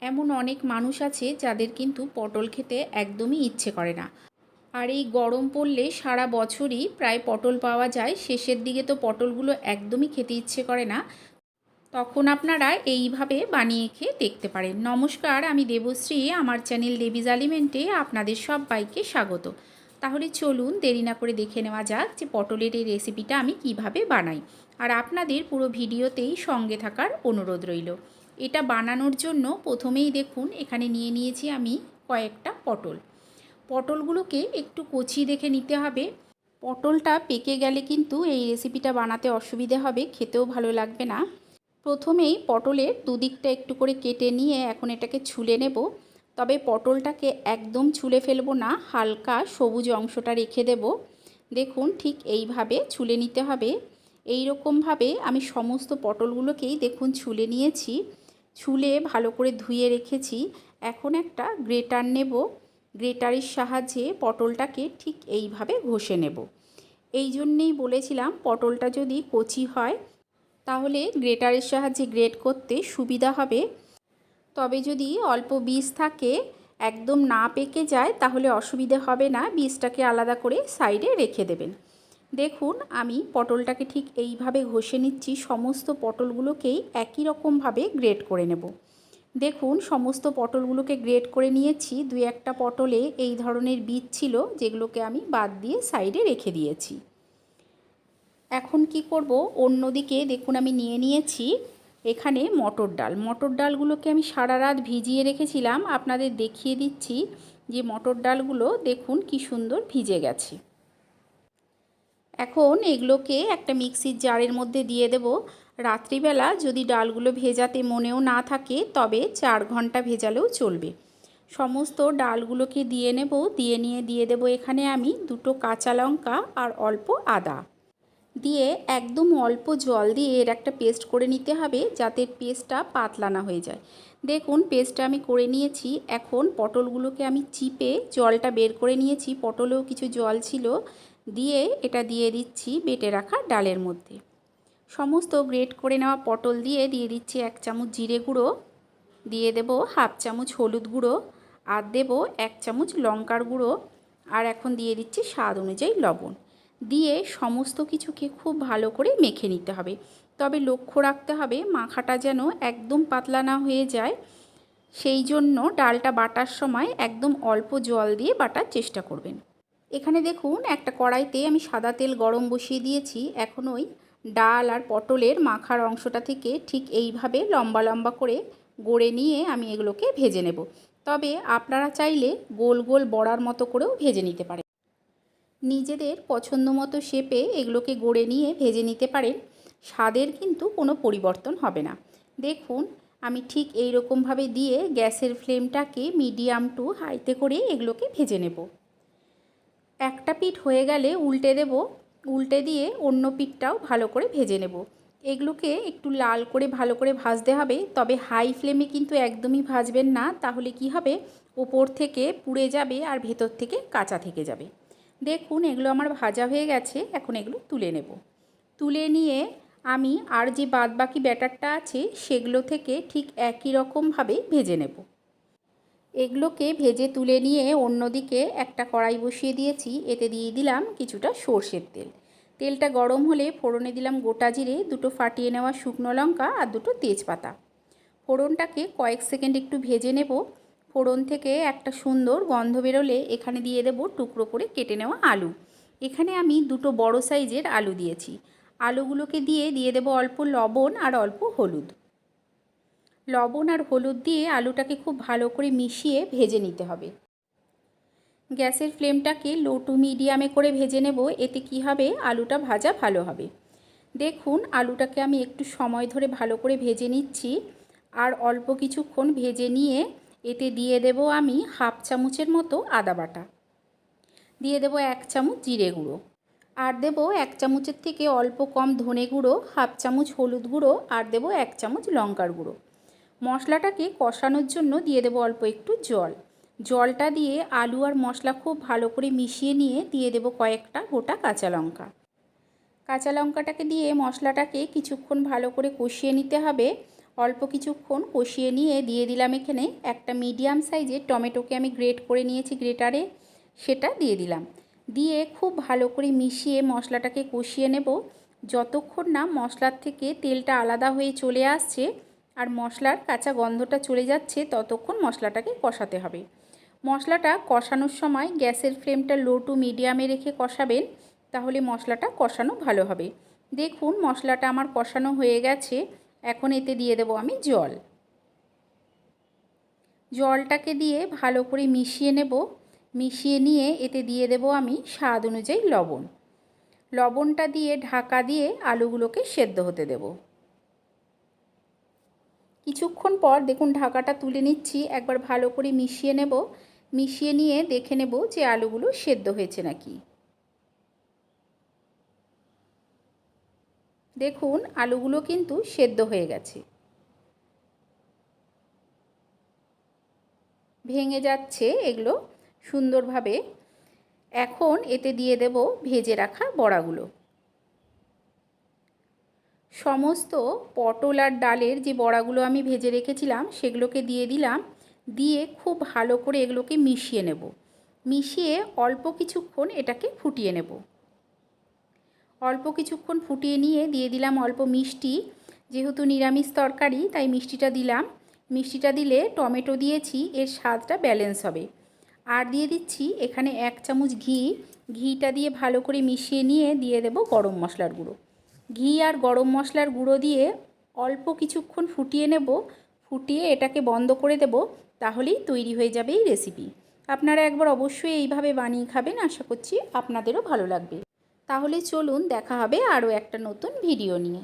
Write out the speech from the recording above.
এমন অনেক মানুষ আছে যাদের কিন্তু পটল খেতে একদমই ইচ্ছে করে না। আর এই গরম পড়লে সারা বছরই প্রায় পটল পাওয়া যায়, শেষের দিকে তো পটলগুলো একদমই খেতে ইচ্ছে করে না। তখন আপনারা এইভাবে বানিয়ে খেয়ে দেখতে পারেন। নমস্কার, আমি দেবশ্রী, আমার চ্যানেল দেবিজ আলিমেন্টে আপনাদের সবাইকে স্বাগত। তাহলে চলুন দেরি না করে দেখে নেওয়া যাক যে পটলের এই রেসিপিটা আমি কিভাবে বানাই। আর আপনাদের পুরো ভিডিওতেই সঙ্গে থাকার অনুরোধ রইল। এটা বানানোর জন্য প্রথমেই দেখুন এখানে নিয়ে নিয়েছি আমি কয়েকটা পটল। পটলগুলোকে একটু কচি দেখে নিতে হবে। পটলটা পেকে গেলে কিন্তু এই রেসিপিটা বানাতে অসুবিধে হবে, খেতেও ভালো লাগবে না। প্রথমেই পটলের দুদিকটা একটু করে কেটে নিয়ে এখন এটাকে ছুলে নেব। তবে পটলটাকে একদম ছুলে ফেলবো না, হালকা সবুজ অংশটা রেখে দেব। দেখুন ঠিক এইভাবে ছুলে নিতে হবে। এই রকমভাবে আমি সমস্ত পটলগুলোকেই দেখুন ছুলে নিয়েছি, ছুলে ভালো করে ধুয়ে রেখেছি। এখন একটা গ্রেটার নেব, গ্রেটারের সাহায্যে পটলটাকে ঠিক এইভাবে ঘষে নেব। এই জন্যেই বলেছিলাম পটলটা যদি কচি হয় তাহলে গ্রেটারের সাহায্যে গ্রেট করতে সুবিধা হবে। তবে যদি অল্প বীজ থাকে, একদম না পেকে যায়, তাহলে অসুবিধে হবে না, বীজটাকে আলাদা করে সাইডে রেখে দেবেন। দেখুন আমি পটলটাকে ঠিক এইভাবে ঘষে নিচ্ছি, সমস্ত পটলগুলোকেই একই রকমভাবে গ্রেট করে নেব। দেখুন সমস্ত পটলগুলোকে গ্রেট করে নিয়েছি। দুই একটা পটলে এই ধরনের বীজ ছিল, যেগুলোকে আমি বাদ দিয়ে সাইডে রেখে দিয়েছি। এখন কি করব, অন্যদিকে দেখুন আমি নিয়ে নিয়েছি এখানে মটর ডাল। মটর ডালগুলোকে আমি সারা রাত ভিজিয়ে রেখেছিলাম। আপনাদের দেখিয়ে দিচ্ছি যে মটর ডালগুলো দেখুন কি সুন্দর ভিজে গেছে। এখন এগুলোকে একটা মিক্সির জারের মধ্যে দিয়ে দেব। রাত্রিবেলা যদি ডালগুলো ভেজাতে মনেও না থাকে তবে 4 ঘন্টা ভেজালেও চলবে। সমস্ত ডালগুলোকে দিয়ে নেব, দিয়ে নিয়ে দিয়ে দেব এখানে আমি 2টো কাঁচা লঙ্কা আর অল্প আদা দিয়ে একদম অল্প জল দিয়ে এর একটা পেস্ট করে নিতে হবে, যাতে পেস্টটা পাতলা না হয়ে যায়। দেখুন পেস্টটা আমি করে নিয়েছি। এখন পটলগুলোকে আমি চিপে জলটা বের করে নিয়েছি, পটলেও কিছু জল ছিল, দিয়ে এটা দিয়ে দিচ্ছি বেটে রাখা ডালের মধ্যে। সমস্ত গ্রেট করে নেওয়া পটল দিয়ে দিচ্ছি 1 চামচ জিরে গুঁড়ো, দিয়ে দেব 1/2 চামচ হলুদ গুঁড়ো, আর দেব 1 চামচ লঙ্কার গুঁড়ো, আর এখন দিয়ে দিচ্ছি স্বাদ অনুযায়ী লবণ। দিয়ে সমস্ত কিছুকে খুব ভালো করে মেখে নিতে হবে। তবে লক্ষ্য রাখতে হবে মাখাটা যেন একদম পাতলা না হয়ে যায়, সেই জন্য ডালটা বাটার সময় একদম অল্প জল দিয়ে বাটার চেষ্টা করবেন। এখানে দেখুন একটা কড়াইতে আমি সাদা তেল গরম বসিয়ে দিয়েছি। এখন ওই ডাল আর পটলের মাখার অংশটা থেকে ঠিক এইভাবে লম্বা লম্বা করে গড়ে নিয়ে আমি এগুলোকে ভেজে নেব। তবে আপনারা চাইলে গোল গোল বড়ার মতো করেও ভেজে নিতে পারেন। নিজেদের পছন্দ মতো শেপে এগুলোকে গড়ে নিয়ে ভেজে নিতে পারেন, স্বাদের কিন্তু কোনো পরিবর্তন হবে না। দেখুন আমি ঠিক এই রকমভাবে দিয়ে গ্যাসের ফ্লেমটাকে মিডিয়াম টু হাইতে করে এগুলোকে ভেজে নেব। একটা পিঠ হয়ে গেলে উল্টে দেব, উল্টে দিয়ে অন্য পিঠটাও ভালো করে ভেজে নেব। এগুলোকে একটু লাল করে ভালো করে ভাজতে হবে, তবে হাই ফ্লেমে কিন্তু একদমই ভাজবেন না, তাহলে কি হবে ওপর থেকে পুড়ে যাবে আর ভেতর থেকে কাঁচা থেকে যাবে। দেখুন এগুলো আমার ভাজা হয়ে গেছে, এখন এগুলো তুলে নেব। তুলে নিয়ে আমি আর যে বাদবাকি ব্যাটারটা আছে সেগুলো থেকে ঠিক একই রকমভাবে ভেজে নেব। এগুলোকে ভেজে তুলে নিয়ে অন্যদিকে একটা কড়াই বসিয়ে দিয়েছি, এতে দিয়ে দিলাম কিছুটা সর্ষের তেল। তেলটা গরম হলে ফোড়নে দিলাম গোটা জিরে, 2টো ফাটিয়ে নেওয়া শুকনো লঙ্কা আর 2টো তেজপাতা। ফোড়নটাকে কয়েক সেকেন্ড একটু ভেজে নেব। ফোড়ন থেকে একটা সুন্দর গন্ধ বেরোলে এখানে দিয়ে দেব টুকরো করে কেটে নেওয়া আলু। এখানে আমি 2টো বড় সাইজের আলু দিয়েছি। আলুগুলোকে দিয়ে দেব অল্প লবণ আর অল্প হলুদ। লবণ আর হলুদ দিয়ে আলুটাকে খুব ভালো করে মিশিয়ে ভেজে নিতে হবে। গ্যাসের ফ্লেমটাকে লো টু মিডিয়ামে করে ভেজে নেব, এতে কি হবে আলুটা ভাজা ভালো হবে। দেখুন আলুটাকে আমি একটু সময় ধরে ভালো করে ভেজে নিচ্ছি, আর অল্প কিছুক্ষণ ভেজে নিয়ে এতে দিয়ে দেব আমি 1/2 চামচের মতো আদা বাটা, দিয়ে দেব 1 চামচ জিরে গুঁড়ো, আর দেব 1 চামচের থেকে অল্প কম ধনে গুঁড়ো, 1/2 চামচ হলুদ গুঁড়ো, আর দেব 1 চামচ লঙ্কার গুঁড়ো। মশলাটাকে কষানোর জন্য দিয়ে দেব অল্প একটু জল। জলটা দিয়ে আলু আর মশলা খুব ভালো করে মিশিয়ে নিয়ে দিয়ে দেব কয়েকটা গোটা কাঁচা লঙ্কা। কাঁচা লঙ্কাটাকে দিয়ে মশলাটাকে কিছুক্ষণ ভালো করে কষিয়ে নিতে হবে। অল্প কিছুক্ষণ কষিয়ে নিয়ে দিয়ে দিলাম এখানে একটা মিডিয়াম সাইজের টমেটোকে আমি গ্রেট করে নিয়েছি গ্রেটারে, সেটা দিয়ে দিলাম। দিয়ে খুব ভালো করে মিশিয়ে মশলাটাকে কষিয়ে নেব যতক্ষণ না মশলার থেকে তেলটা আলাদা হয়ে চলে আসছে আর মশলার কাঁচা গন্ধটা চলে যাচ্ছে ততক্ষণ মশলাটাকে কষাতে হবে। মশলাটা কষানোর সময় গ্যাসের ফ্লেমটা লো টু মিডিয়ামে রেখে কষাবেন, তাহলে মশলাটা কষানো ভালো হবে। দেখুন মশলাটা আমার কষানো হয়ে গেছে। এখন এতে দিয়ে দেবো আমি জল। জলটাকে দিয়ে ভালো করে মিশিয়ে নেব। মিশিয়ে নিয়ে এতে দিয়ে দেবো আমি স্বাদ অনুযায়ী লবণ। লবণটা দিয়ে ঢাকা দিয়ে আলুগুলোকে সেদ্ধ হতে দেব। কিছুক্ষণ পর দেখুন ঢাকাটা তুলে নিচ্ছি, একবার ভালো করে মিশিয়ে নেব। মিশিয়ে নিয়ে দেখে নেব যে আলুগুলো সেদ্ধ হয়েছে নাকি। দেখুন আলুগুলো কিন্তু সেদ্ধ হয়ে গেছে, ভেঙে যাচ্ছে এগুলো সুন্দরভাবে। এখন এতে দিয়ে দেব ভেজে রাখা বড়াগুলো। সমস্ত পটল আর ডালের যে বড়াগুলো আমি ভেজে রেখেছিলাম সেগুলোকে দিয়ে দিলাম। দিয়ে খুব ভালো করে এগুলোকে মিশিয়ে নেব। মিশিয়ে অল্প কিছুক্ষণ এটাকে ফুটিয়ে নেব। অল্প কিছুক্ষণ ফুটিয়ে নিয়ে দিয়ে দিলাম অল্প মিষ্টি। যেহেতু নিরামিষ তরকারি তাই মিষ্টিটা দিলাম। মিষ্টিটা দিলে টমেটো দিয়েছি, এর স্বাদটা ব্যালেন্স হবে। আর দিয়ে দিচ্ছি এখানে 1 চামচ ঘি। ঘিটা দিয়ে ভালো করে মিশিয়ে নিয়ে দিয়ে দেব গরম মশলার গুঁড়ো। ঘি আর গরম মশলার গুঁড়ো দিয়ে অল্প কিছুক্ষণ ফুটিয়ে নেব। ফুটিয়ে এটাকে বন্ধ করে দেব, তাহলেই তৈরি হয়ে যাবে এই রেসিপি। আপনারা একবার অবশ্যই এইভাবে বানিয়ে খাবেন, আশা করছি আপনাদেরও ভালো লাগবে। তাহলে চলুন দেখা হবে আরও একটা নতুন ভিডিও নিয়ে।